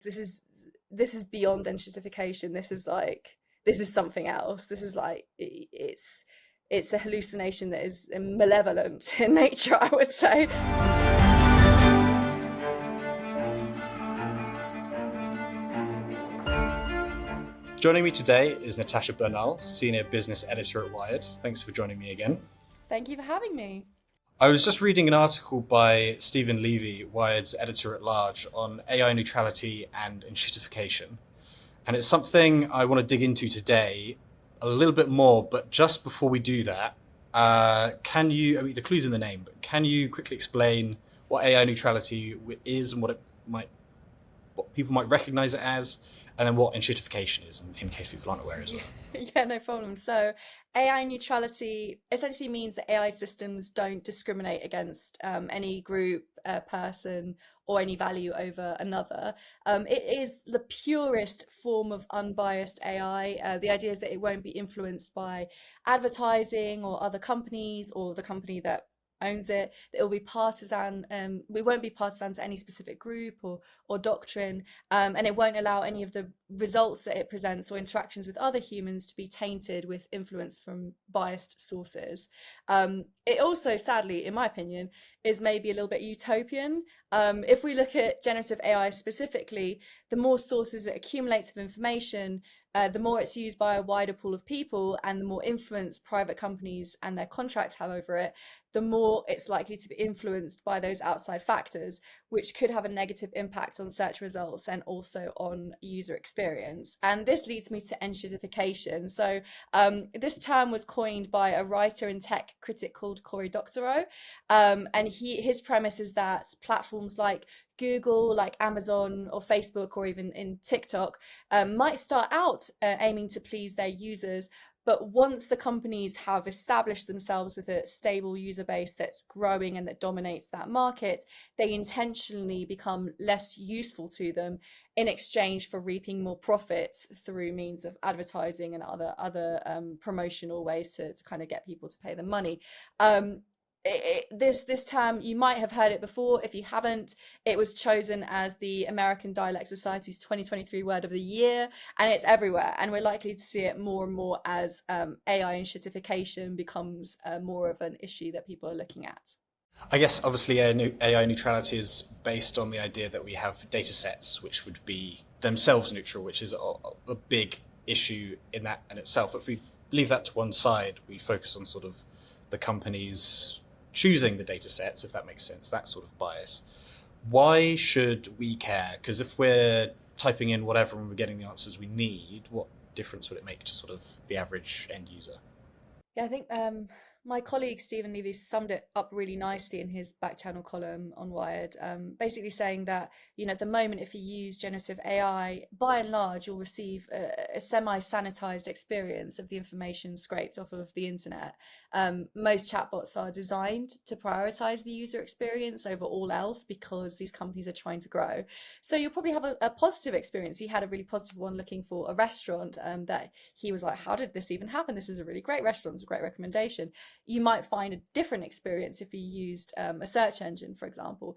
this is this is beyond enshittification. This is something else. This is like it's a hallucination that is malevolent in nature, I would say. Joining me today is Natasha Bernal, Senior Business Editor at Wired. Thanks for joining me again. Thank you for having me. I was just reading an article by Stephen Levy, Wired's editor-at-large, on AI neutrality and enshittification. And it's something I want to dig into today a little bit more, but just before we do that, the clue's in the name, but can you quickly explain what AI neutrality is and what people might recognize it as, and then what enshittification is, in case people aren't aware as well? Yeah, no problem. So AI neutrality essentially means that AI systems don't discriminate against any group, person, or any value over another. It is the purest form of unbiased AI. The idea is that it won't be influenced by advertising or other companies or the company that owns it. It will be partisan. We won't be partisan to any specific group or doctrine, and it won't allow any of the results that it presents or interactions with other humans to be tainted with influence from biased sources. It also, sadly, in my opinion, is maybe a little bit utopian. If we look at generative AI specifically, the more sources it accumulates of information, the more it's used by a wider pool of people, and the more influence private companies and their contracts have over it, the more it's likely to be influenced by those outside factors, which could have a negative impact on search results and also on user experience. And this leads me to enshittification. So this term was coined by a writer and tech critic called Cory Doctorow. And his premise is that platforms like Google, like Amazon or Facebook, or even in TikTok, might start out aiming to please their users. But once the companies have established themselves with a stable user base that's growing and that dominates that market, they intentionally become less useful to them in exchange for reaping more profits through means of advertising and other promotional ways to kind of get people to pay them money. This term, you might have heard it before. If you haven't, it was chosen as the American Dialect Society's 2023 word of the year, and it's everywhere, and we're likely to see it more and more as AI enshittification becomes more of an issue that people are looking at. I guess obviously AI neutrality is based on the idea that we have data sets which would be themselves neutral, which is a big issue in that in itself. If we leave that to one side, we focus on sort of the companies choosing the data sets, if that makes sense, that sort of bias. Why should we care? Because if we're typing in whatever and we're getting the answers we need, what difference would it make to sort of the average end user? Yeah, I think my colleague Stephen Levy summed it up really nicely in his back channel column on Wired, basically saying that, at the moment, if you use generative AI, by and large, you'll receive a semi-sanitized experience of the information scraped off of the internet. Most chatbots are designed to prioritize the user experience over all else because these companies are trying to grow. So you'll probably have a positive experience. He had a really positive one looking for a restaurant that he was like, how did this even happen? This is a really great restaurant. It's a great recommendation. You might find a different experience if you used a search engine, for example.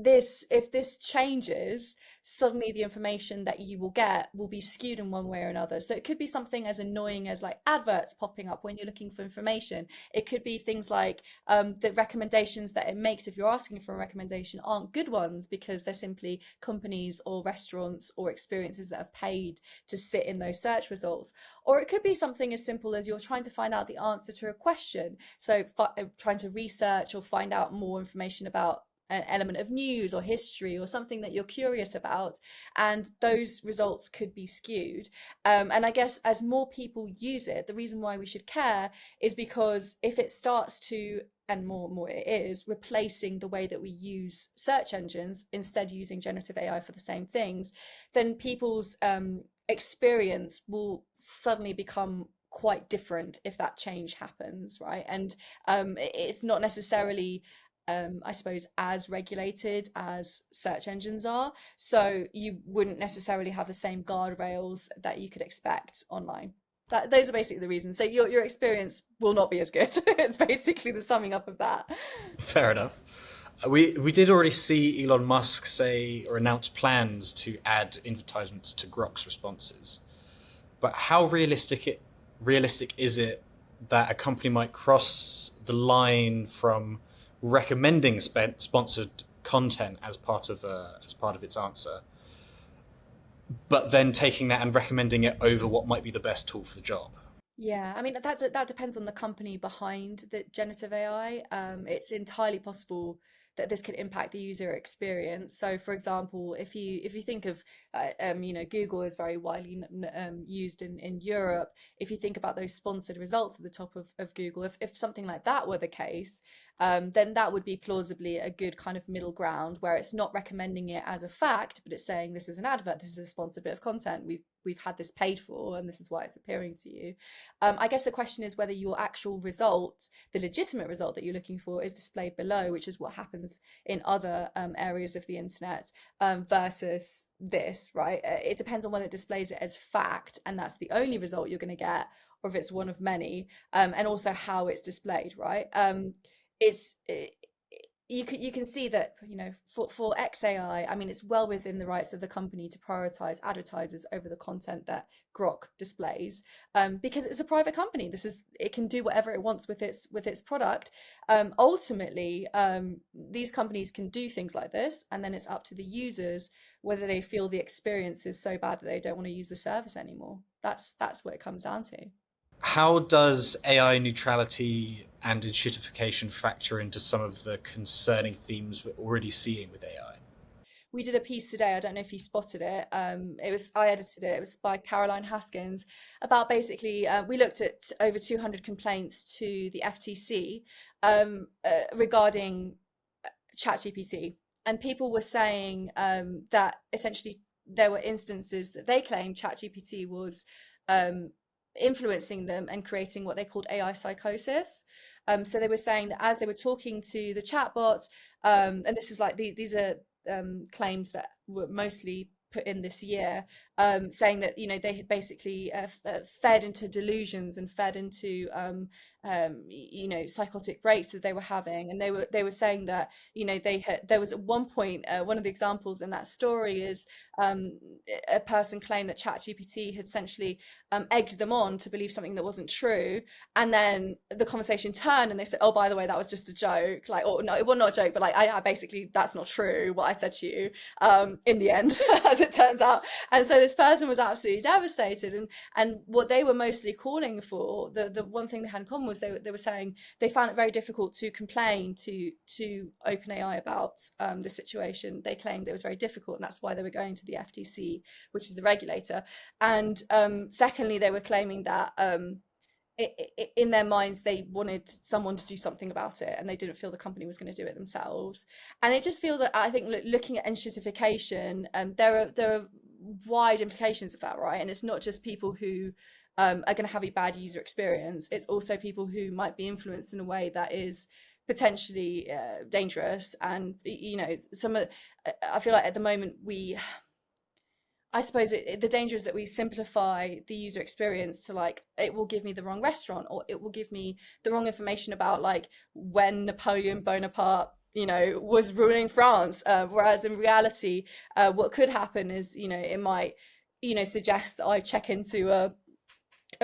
If this changes, suddenly the information that you will get will be skewed in one way or another. So it could be something as annoying as like adverts popping up when you're looking for information. It could be things like the recommendations that it makes if you're asking for a recommendation aren't good ones because they're simply companies or restaurants or experiences that have paid to sit in those search results. Or it could be something as simple as you're trying to find out the answer to a question. So trying to research or find out more information about an element of news or history or something that you're curious about, and those results could be skewed. And I guess as more people use it, the reason why we should care is because if it starts to, and more and more it is, replacing the way that we use search engines, instead using generative AI for the same things, then people's experience will suddenly become quite different if that change happens, right? And it's not necessarily I suppose, as regulated as search engines are. So you wouldn't necessarily have the same guardrails that you could expect online. Those are basically the reasons. So your experience will not be as good. It's basically the summing up of that. Fair enough. We did already see Elon Musk say or announce plans to add advertisements to Grok's responses. But how realistic is it that a company might cross the line from recommending sponsored content as part of its answer, but then taking that and recommending it over what might be the best tool for the job? Yeah, I mean that depends on the company behind the generative AI. It's entirely possible that this could impact the user experience. So, for example, if you think of Google is very widely used in Europe. If you think about those sponsored results at the top of Google, if something like that were the case, then that would be plausibly a good kind of middle ground where it's not recommending it as a fact, but it's saying this is an advert, this is a sponsored bit of content. We've had this paid for, and this is why it's appearing to you. I guess the question is whether your actual result, the legitimate result that you're looking for, is displayed below, which is what happens in other areas of the internet, versus this, right? It depends on whether it displays it as fact, and that's the only result you're going to get, or if it's one of many, and also how it's displayed, right? It's you can see that for XAI, I mean, it's well within the rights of the company to prioritize advertisers over the content that Grok displays, because it's a private company. It can do whatever it wants with its product. Ultimately, these companies can do things like this, and then it's up to the users whether they feel the experience is so bad that they don't want to use the service anymore. That's what it comes down to. How does AI neutrality and enshittification factor into some of the concerning themes we're already seeing with AI? We did a piece today. I don't know if you spotted it. I edited it. It was by Caroline Haskins about basically we looked at over 200 complaints to the FTC regarding ChatGPT, and people were saying that essentially there were instances that they claimed ChatGPT was um, influencing them and creating what they called AI psychosis. So they were saying that as they were talking to the chatbots, and this is like these are claims that were mostly put in this year, saying that they had basically fed into delusions and fed into psychotic breaks that they were having, and they were saying that there was at one point, one of the examples in that story is a person claimed that ChatGPT had essentially egged them on to believe something that wasn't true, and then the conversation turned and they said, oh, by the way, that was just a joke, like, or no, it was not a joke, but like I basically, that's not true what I said to you, in the end, as it turns out. And so this person was absolutely devastated, and what they were mostly calling for, the one thing they had in common was they were saying they found it very difficult to complain to OpenAI about the situation. They claimed it was very difficult, and that's why they were going to the FTC, which is the regulator. And secondly, they were claiming that in their minds they wanted someone to do something about it, and they didn't feel the company was going to do it themselves. And it just feels like, I think, looking at enshittification, there are wide implications of that, right? And it's not just people who are going to have a bad user experience. It's also people who might be influenced in a way that is potentially dangerous. And I feel like at the moment I suppose the danger is that we simplify the user experience to, like, it will give me the wrong restaurant, or it will give me the wrong information about, like, when Napoleon Bonaparte was ruling France, whereas in reality what could happen is it might suggest that I check into a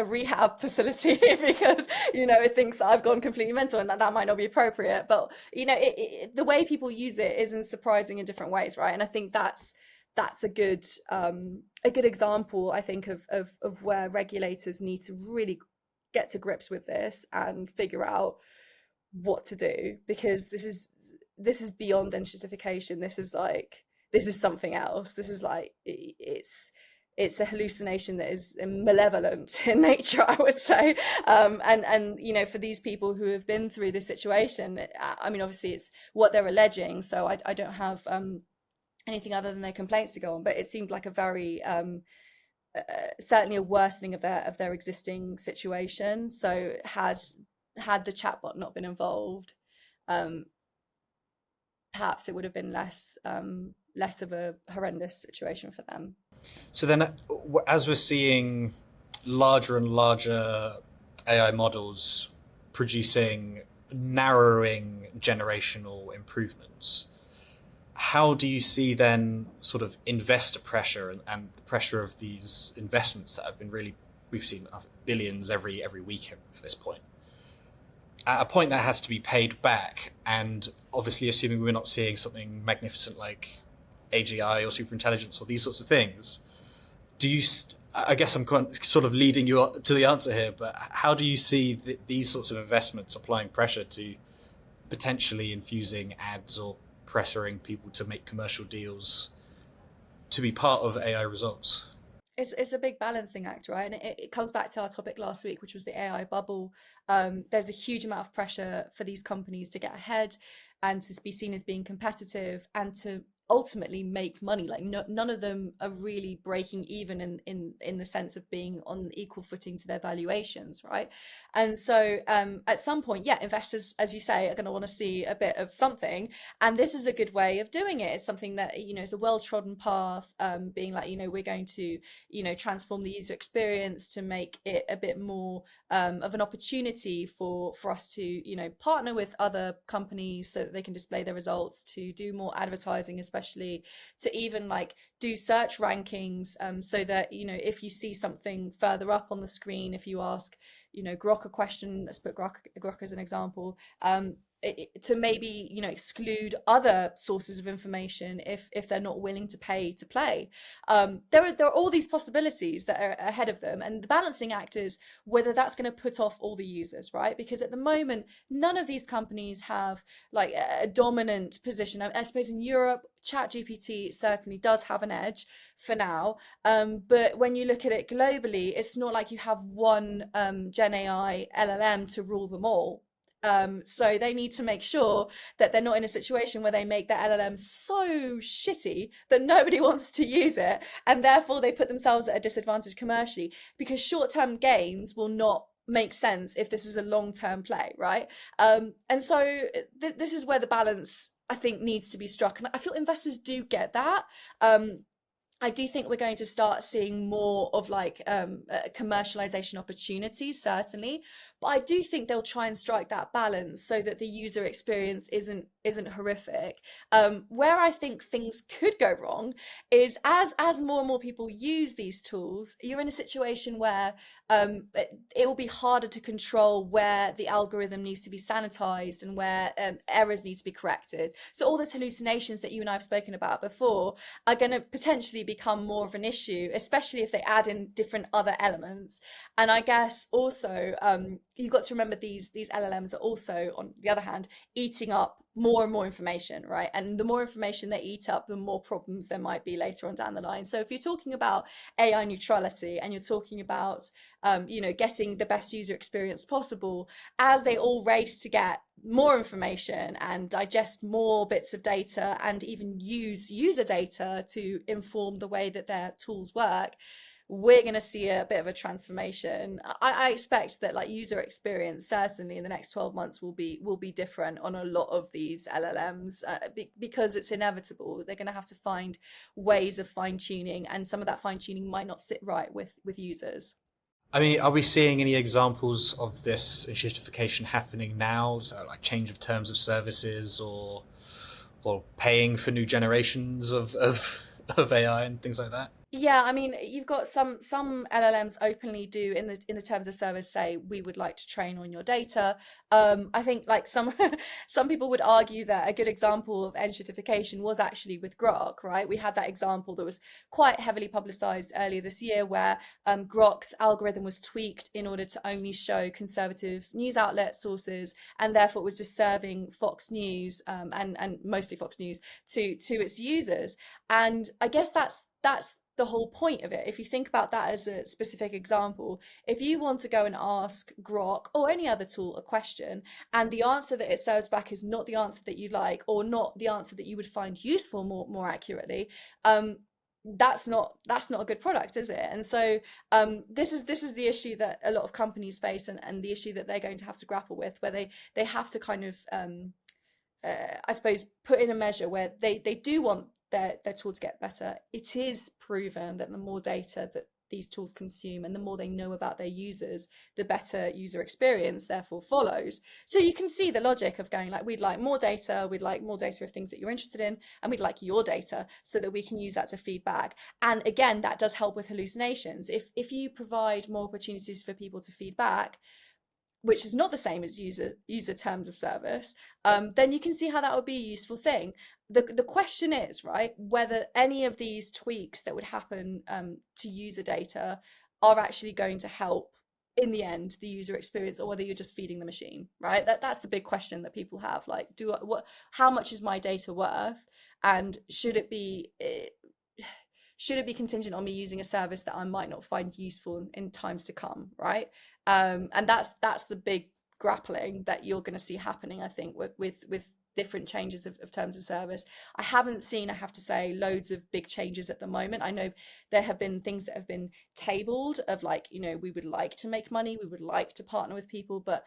rehab facility because it thinks that I've gone completely mental, and that might not be appropriate. But the way people use it isn't surprising in different ways, right? And I think that's a good example, I think, of where regulators need to really get to grips with this and figure out what to do, because this is beyond enshittification. This is something else. This is like it's a hallucination that is malevolent in nature, I would say. And for these people who have been through this situation, I mean, obviously it's what they're alleging, so I don't have anything other than their complaints to go on, but it seemed like a very certainly a worsening of their existing situation. So had the chatbot not been involved, um, perhaps it would have been less of a horrendous situation for them. So then, as we're seeing larger and larger AI models producing narrowing generational improvements, how do you see then sort of investor pressure and the pressure of these investments that have been really, we've seen billions every week at this point, at a point that has to be paid back, and obviously assuming we're not seeing something magnificent like AGI or superintelligence or these sorts of things, do you? I guess I'm sort of leading you to the answer here, but how do you see these sorts of investments applying pressure to potentially infusing ads or pressuring people to make commercial deals to be part of AI results? It's a big balancing act, right? And it comes back to our topic last week, which was the AI bubble. There's a huge amount of pressure for these companies to get ahead and to be seen as being competitive and to ultimately make money. Like none of them are really breaking even in the sense of being on equal footing to their valuations, right? And so at some point, yeah, investors, as you say, are going to want to see a bit of something, and this is a good way of doing it. It's something that is a well-trodden path, being like, we're going to transform the user experience to make it a bit more of an opportunity for us to partner with other companies so that they can display their results, to do more advertising, especially to even like do search rankings, so that if you see something further up on the screen, if you ask Grok a question, let's put Grok as an example, to maybe exclude other sources of information if they're not willing to pay to play. There are all these possibilities that are ahead of them, and the balancing act is whether that's going to put off all the users, right? Because at the moment, none of these companies have like a dominant position. I suppose in Europe, ChatGPT certainly does have an edge for now, but when you look at it globally, it's not like you have one Gen AI LLM to rule them all. So they need to make sure that they're not in a situation where they make their LLM so shitty that nobody wants to use it, and therefore they put themselves at a disadvantage commercially, because short-term gains will not make sense if this is a long-term play, right? And so this is where the balance, I think, needs to be struck, and I feel investors do get that. I do think we're going to start seeing more of like commercialization opportunities, certainly, but I do think they'll try and strike that balance so that the user experience isn't horrific. Where I think things could go wrong is as more and more people use these tools, you're in a situation where it will be harder to control where the algorithm needs to be sanitized and where errors need to be corrected. So all those hallucinations that you and I have spoken about before are going to potentially become more of an issue, especially if they add in different other elements. And I guess also you've got to remember these LLMs are also, on the other hand, eating up more and more information, right? And the more information they eat up, the more problems there might be later on down the line. So if you're talking about AI neutrality and you're talking about getting the best user experience possible, as they all race to get more information and digest more bits of data and even use user data to inform the way that their tools work, we're going to see a bit of a transformation. I expect that like user experience certainly in the next 12 months will be different on a lot of these LLMs, because it's inevitable. They're going to have to find ways of fine tuning, and some of that fine tuning might not sit right with users. I mean, are we seeing any examples of this enshittification happening now? So, like change of terms of services, or paying for new generations of AI and things like that? Yeah, I mean, you've got some LLMs openly do in the terms of service say we would like to train on your data. I think like some some people would argue that a good example of enshittification was actually with Grok, right? We had that example that was quite heavily publicized earlier this year, where Grok's algorithm was tweaked in order to only show conservative news outlet sources, and therefore it was just serving Fox News, and mostly Fox News to its users. And I guess that's the whole point of it. If you think about that as a specific example, if you want to go and ask Grok or any other tool a question, and the answer that it serves back is not the answer that you like, or not the answer that you would find useful more accurately, that's not a good product, is it? And so this is the issue that a lot of companies face, and the issue that they're going to have to grapple with, where they have to kind of I suppose put in a measure where they do want their tool to get better. It is proven that the more data that these tools consume, and the more they know about their users, the better user experience therefore follows. So you can see the logic of going like, we'd like more data, of things that you're interested in, and we'd like your data so that we can use that to feed back. And again, that does help with hallucinations. If you provide more opportunities for people to feed back, which is not the same as user terms of service, then you can see how that would be a useful thing. The question is, right, whether any of these tweaks that would happen to user data are actually going to help in the end the user experience, or whether you're just feeding the machine, right? That's the big question that people have. Like, how much is my data worth, and should it be contingent on me using a service that I might not find useful in times to come, right? And that's the big grappling that you're going to see happening, I think, with different changes of terms of service. I haven't seen, I have to say, loads of big changes at the moment. I know there have been things that have been tabled of like, we would like to make money, we would like to partner with people, but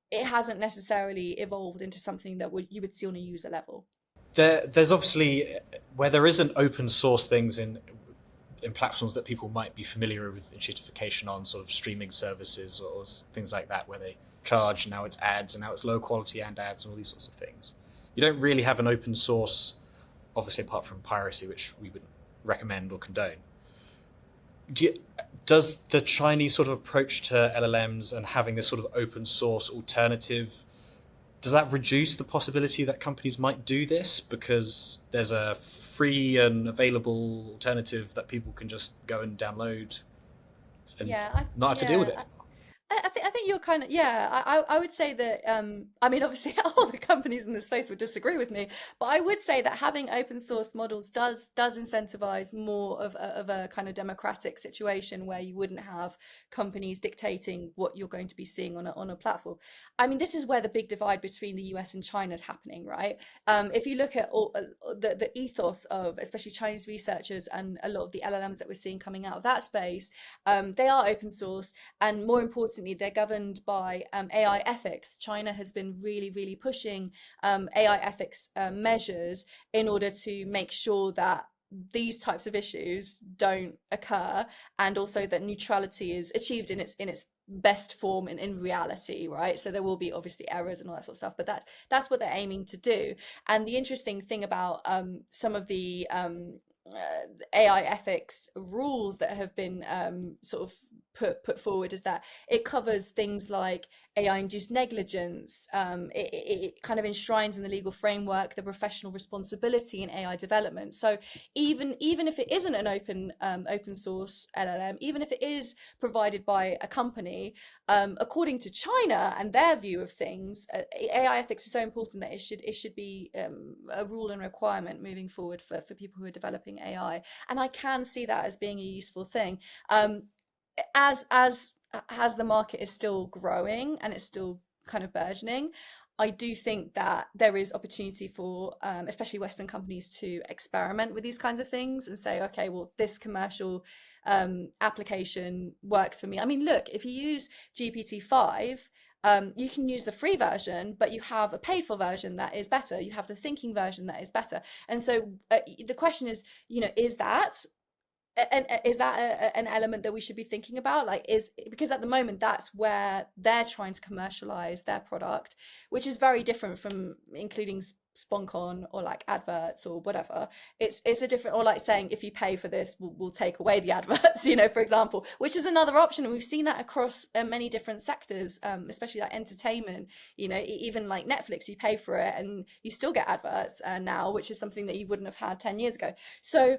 it hasn't necessarily evolved into something that you would see on a user level. There's obviously, where there isn't open source things in platforms that people might be familiar with enshittification on, sort of streaming services or things like that, where they charge, now it's ads, and now it's low quality and ads and all these sorts of things. You don't really have an open source, obviously, apart from piracy, which we wouldn't recommend or condone. Does the Chinese sort of approach to LLMs and having this sort of open source alternative, does that reduce the possibility that companies might do this because there's a free and available alternative that people can just go and download and not have to deal with it anymore? I think you're kind of, yeah, I would say that, I mean, obviously all the companies in this space would disagree with me, but I would say that having open source models does incentivize more of a kind of democratic situation where you wouldn't have companies dictating what you're going to be seeing on a platform. I mean, this is where the big divide between the US and China is happening, right? If you look at all, the ethos of especially Chinese researchers and a lot of the LLMs that we're seeing coming out of that space, they are open source, and more importantly, they're governed by AI ethics. China has been really, really pushing AI ethics measures in order to make sure that these types of issues don't occur, and also that neutrality is achieved in its best form in reality, right? So there will be obviously errors and all that sort of stuff, but that's what they're aiming to do. And the interesting thing about some of the AI ethics rules that have been sort of put forward is that it covers things like AI-induced negligence. It kind of enshrines in the legal framework the professional responsibility in AI development. So even if it isn't an open source LLM, even if it is provided by a company, according to China and their view of things, AI ethics is so important that it should be a rule and requirement moving forward for people who are developing AI. And I can see that as being a useful thing. As the market is still growing and it's still kind of burgeoning, I do think that there is opportunity for especially Western companies to experiment with these kinds of things and say, okay, well, this commercial application works for me. I mean, look, if you use GPT-5, you can use the free version, but you have a paid for version that is better. You have the thinking version that is better. And so the question is, is that an element that we should be thinking about, because at the moment that's where they're trying to commercialize their product, which is very different from including sponcon or like adverts or whatever. It's a different, or like saying if you pay for this we'll take away the adverts, for example, which is another option, and we've seen that across many different sectors, especially like entertainment. Even like Netflix, you pay for it and you still get adverts now, which is something that you wouldn't have had 10 years ago. So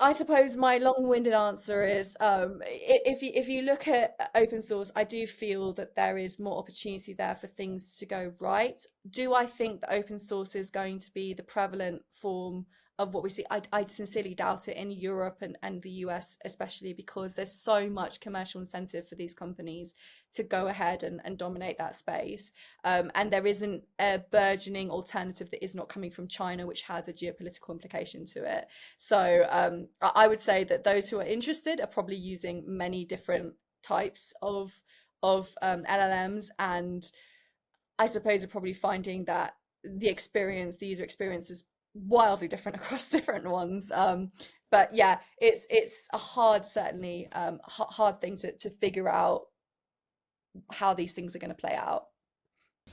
I suppose my long-winded answer is, if you look at open source, I do feel that there is more opportunity there for things to go right. Do I think that open source is going to be the prevalent form of what we see? I sincerely doubt it in Europe and the US, especially because there's so much commercial incentive for these companies to go ahead and dominate that space. And there isn't a burgeoning alternative that is not coming from China, which has a geopolitical implication to it. So I would say that those who are interested are probably using many different types of LLMs, and I suppose are probably finding that the user experience is wildly different across different ones. But yeah, it's a hard, certainly hard thing to figure out how these things are going to play out.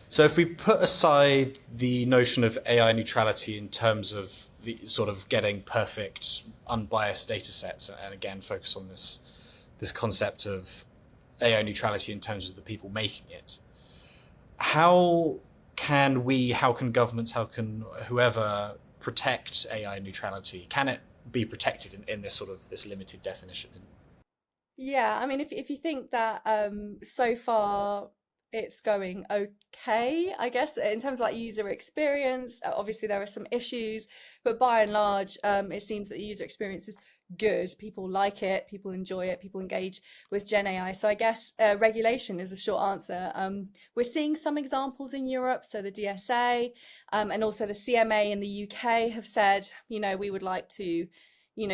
So if we put aside the notion of AI neutrality in terms of the sort of getting perfect, unbiased data sets, and again focus on this concept of AI neutrality in terms of the people making it, how how can governments, how can whoever protect AI neutrality? Can it be protected in this sort of this limited definition? Yeah, I mean, if you think that so far it's going okay, I guess, in terms of like user experience, obviously there are some issues, but by and large, it seems that the user experience is good. People like it, people enjoy it, people engage with Gen AI. So I guess regulation is a short answer. We're seeing some examples in Europe, so the DSA and also the CMA in the UK have said, we would like to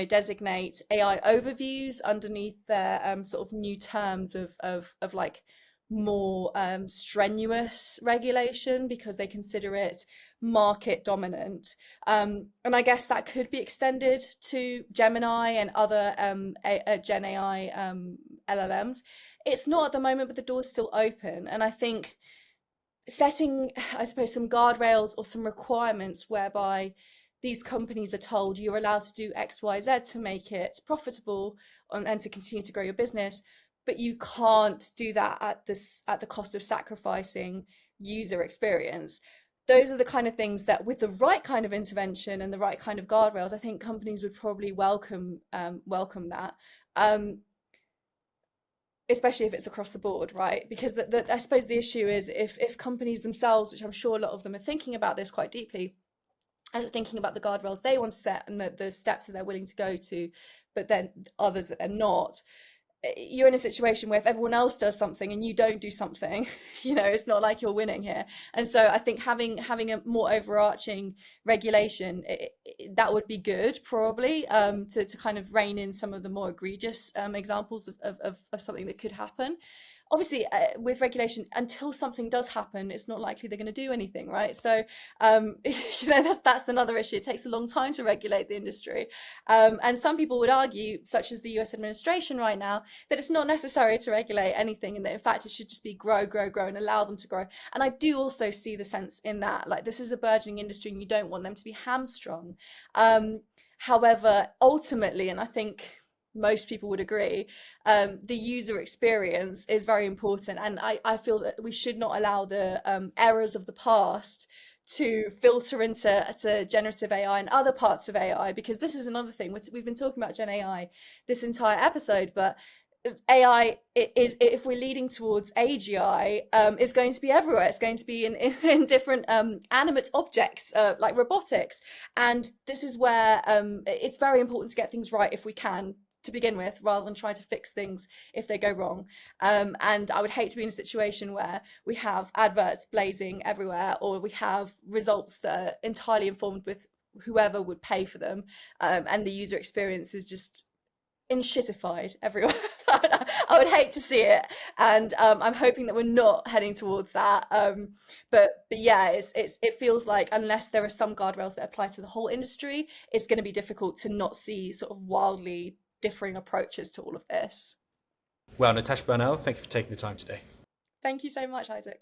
designate AI overviews underneath their sort of new terms of like more strenuous regulation because they consider it market dominant. And I guess that could be extended to Gemini and other Gen AI LLMs. It's not at the moment, but the door's still open. And I think setting, I suppose, some guardrails or some requirements whereby these companies are told you're allowed to do X, Y, Z to make it profitable and to continue to grow your business, but you can't do that at the cost of sacrificing user experience. Those are the kind of things that, with the right kind of intervention and the right kind of guardrails, I think companies would probably welcome that. Um, Especially if it's across the board, right? Because I suppose the issue is if companies themselves, which I'm sure a lot of them are thinking about this quite deeply, and thinking about the guardrails they want to set and the steps that they're willing to go to, but then others that they're not, you're in a situation where if everyone else does something and you don't do something, it's not like you're winning here. And so I think having a more overarching regulation, that would be good, probably, to kind of rein in some of the more egregious examples of something that could happen. Obviously, with regulation, until something does happen, it's not likely they're going to do anything, right? So, that's another issue. It takes a long time to regulate the industry, and some people would argue, such as the U.S. administration right now, that it's not necessary to regulate anything, and that in fact it should just be grow, grow, grow, and allow them to grow. And I do also see the sense in that, like, this is a burgeoning industry, and you don't want them to be hamstrung. However, ultimately, and I think most people would agree, the user experience is very important. And I feel that we should not allow the errors of the past to filter into generative AI and other parts of AI, because this is another thing. We've been talking about Gen AI this entire episode, but AI is, if we're leading towards AGI, is going to be everywhere. It's going to be in different animate objects, like robotics. And this is where it's very important to get things right if we can, to begin with, rather than try to fix things if they go wrong. And I would hate to be in a situation where we have adverts blazing everywhere, or we have results that are entirely informed with whoever would pay for them, and the user experience is just enshittified everywhere. I would hate to see it, and I'm hoping that we're not heading towards that. But yeah, it feels like unless there are some guardrails that apply to the whole industry, it's going to be difficult to not see sort of wildly differing approaches to all of this. Well, Natasha Bernal, thank you for taking the time today. Thank you so much, Isaac.